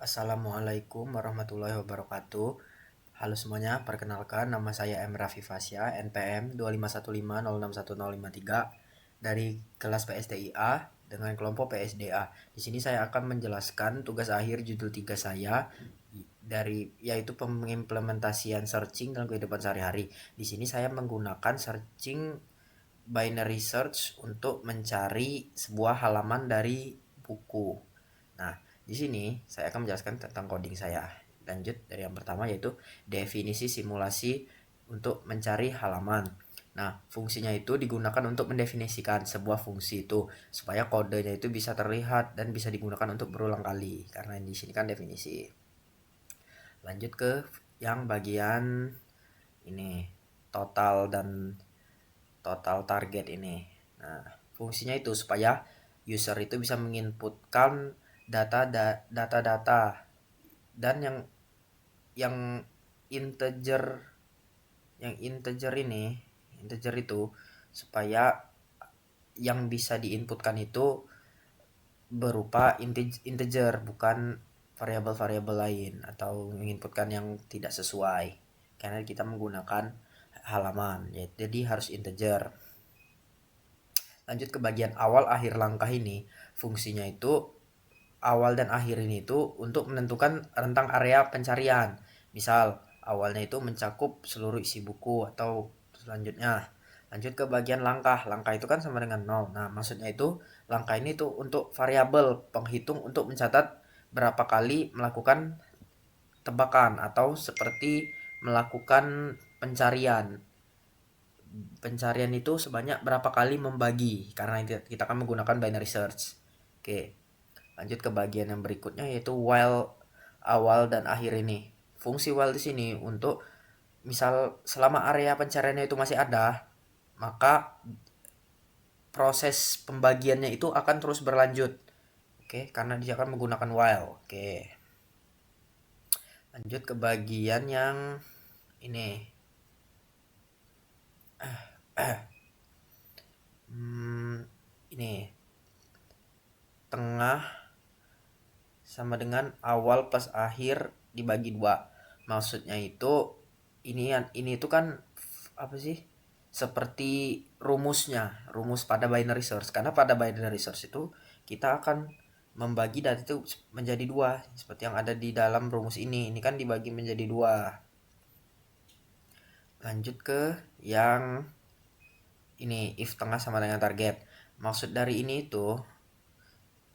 Assalamualaikum warahmatullahi wabarakatuh. Halo semuanya, perkenalkan nama saya M. Raffi Fasya, NPM 2515061053 dari kelas PSTIA dengan kelompok PSDA. Di sini saya akan menjelaskan tugas akhir judul 3 saya yaitu pengimplementasian searching dalam kehidupan sehari-hari. Di sini saya menggunakan searching binary search untuk mencari sebuah halaman dari buku. Nah, di sini saya akan menjelaskan tentang coding saya. Lanjut dari yang pertama yaitu definisi simulasi untuk mencari halaman. Nah, fungsinya itu digunakan untuk mendefinisikan sebuah fungsi itu supaya kodenya itu bisa terlihat dan bisa digunakan untuk berulang kali karena di sini kan definisi. Lanjut ke yang bagian ini total dan total target ini. Nah, fungsinya itu supaya user itu bisa menginputkan data-data dan yang integer integer itu supaya yang bisa diinputkan itu berupa integer bukan variabel-variabel lain atau menginputkan yang tidak sesuai karena kita menggunakan halaman jadi harus integer. Lanjut ke bagian awal akhir langkah ini, fungsinya itu awal dan akhir ini itu untuk menentukan rentang area pencarian. Misal awalnya itu mencakup seluruh isi buku atau selanjutnya. Lanjut ke bagian langkah. Langkah itu kan sama dengan 0. Nah, maksudnya itu langkah ini tuh untuk variabel penghitung untuk mencatat berapa kali melakukan tebakan atau seperti melakukan pencarian. Pencarian itu sebanyak berapa kali membagi karena kita akan menggunakan binary search. Oke. Lanjut ke bagian yang berikutnya yaitu while awal dan akhir ini. Fungsi while di sini untuk misal selama area pencariannya itu masih ada, maka proses pembagiannya itu akan terus berlanjut. Oke, karena dia akan menggunakan while. Oke. Lanjut ke bagian yang ini. Ini tengah sama dengan awal plus akhir dibagi 2. Maksudnya itu ini itu kan apa sih? Seperti rumus pada binary search. Karena pada binary search itu kita akan membagi data itu menjadi 2 seperti yang ada di dalam rumus ini. Ini kan dibagi menjadi 2. Lanjut ke yang ini if tengah sama dengan target. Maksud dari ini itu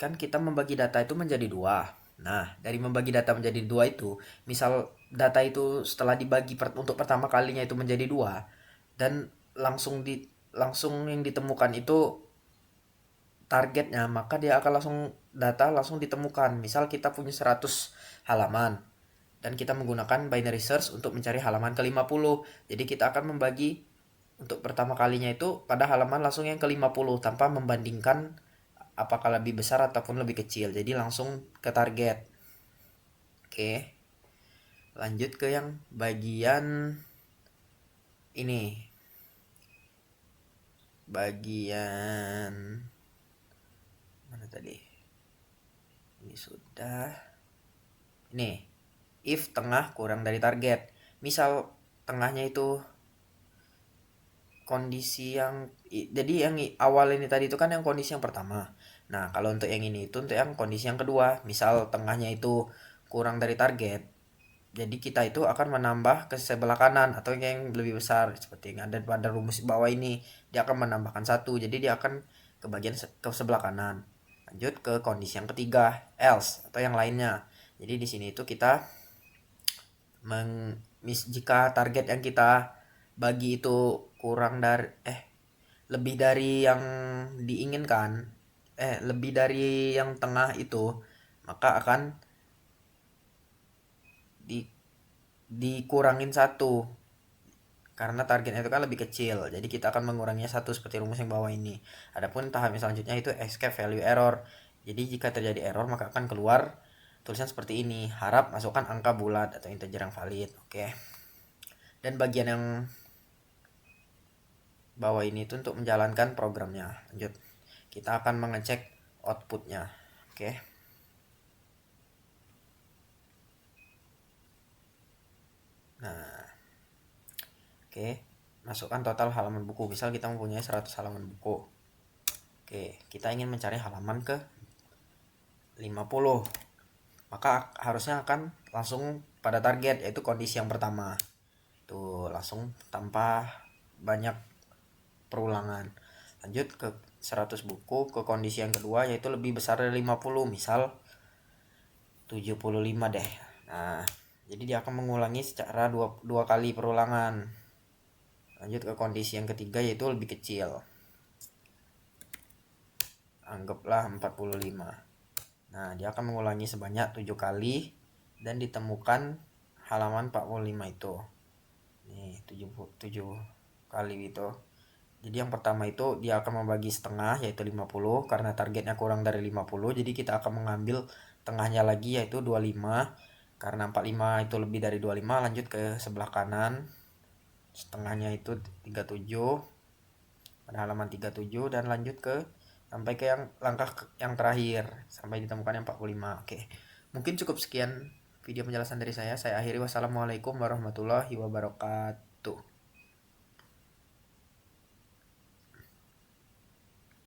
kan kita membagi data itu menjadi 2. Nah, dari membagi data menjadi 2 itu, misal data itu setelah dibagi untuk pertama kalinya itu menjadi 2 dan langsung yang ditemukan itu targetnya, maka dia akan langsung ditemukan. Misal kita punya 100 halaman dan kita menggunakan binary search untuk mencari halaman ke-50. Jadi kita akan membagi untuk pertama kalinya itu pada halaman langsung yang ke-50 tanpa membandingkan apakah lebih besar ataupun lebih kecil. Jadi langsung ke target. Oke. Lanjut ke yang bagian ini. Bagian mana tadi? Ini sudah. Ini if tengah kurang dari target. Misal tengahnya itu kondisi yang jadi yang awal ini tadi itu kan yang kondisi yang pertama. Nah, kalau untuk yang ini itu untuk yang kondisi yang kedua. Misal tengahnya itu kurang dari target. Jadi kita itu akan menambah ke sebelah kanan atau yang lebih besar seperti yang ada pada rumus bawah ini. Dia akan menambahkan 1. Jadi dia akan ke bagian ke sebelah kanan. Lanjut ke kondisi yang ketiga, else atau yang lainnya. Jadi di sini itu kita jika target yang kita bagi itu kurang dari lebih dari yang diinginkan, lebih dari yang tengah itu, maka akan dikurangin 1 karena targetnya itu kan lebih kecil. Jadi kita akan menguranginya 1 seperti rumus yang bawah ini. Adapun tahap selanjutnya itu escape value error. Jadi jika terjadi error maka akan keluar tulisan seperti ini. Harap masukkan angka bulat atau integer yang valid. Oke. Dan bagian yang bawah ini itu untuk menjalankan programnya. Lanjut. Kita akan mengecek outputnya. Oke. Oke, masukkan total halaman buku. Misal kita mempunyai 100 halaman buku. Oke, kita ingin mencari halaman ke 50. Maka harusnya akan langsung pada target, yaitu kondisi yang pertama. Tuh, langsung tanpa banyak perulangan. Lanjut ke 100 buku ke kondisi yang kedua, yaitu lebih besar dari 50, misal 75 deh. Nah, jadi dia akan mengulangi secara dua kali perulangan. Lanjut ke kondisi yang ketiga, yaitu lebih kecil. Anggaplah 45. Nah, dia akan mengulangi sebanyak 7 kali dan ditemukan halaman 45 itu. Nih, 7 kali itu. Jadi yang pertama itu dia akan membagi setengah, yaitu 50, karena targetnya kurang dari 50. Jadi kita akan mengambil tengahnya lagi, yaitu 25. Karena 45 itu lebih dari 25, lanjut ke sebelah kanan. Setengahnya itu 37 pada halaman 37, dan lanjut ke sampai ke yang langkah yang terakhir sampai ditemukan yang 45. Oke. Mungkin cukup sekian video penjelasan dari saya. Saya akhiri. Wassalamualaikum warahmatullahi wabarakatuh.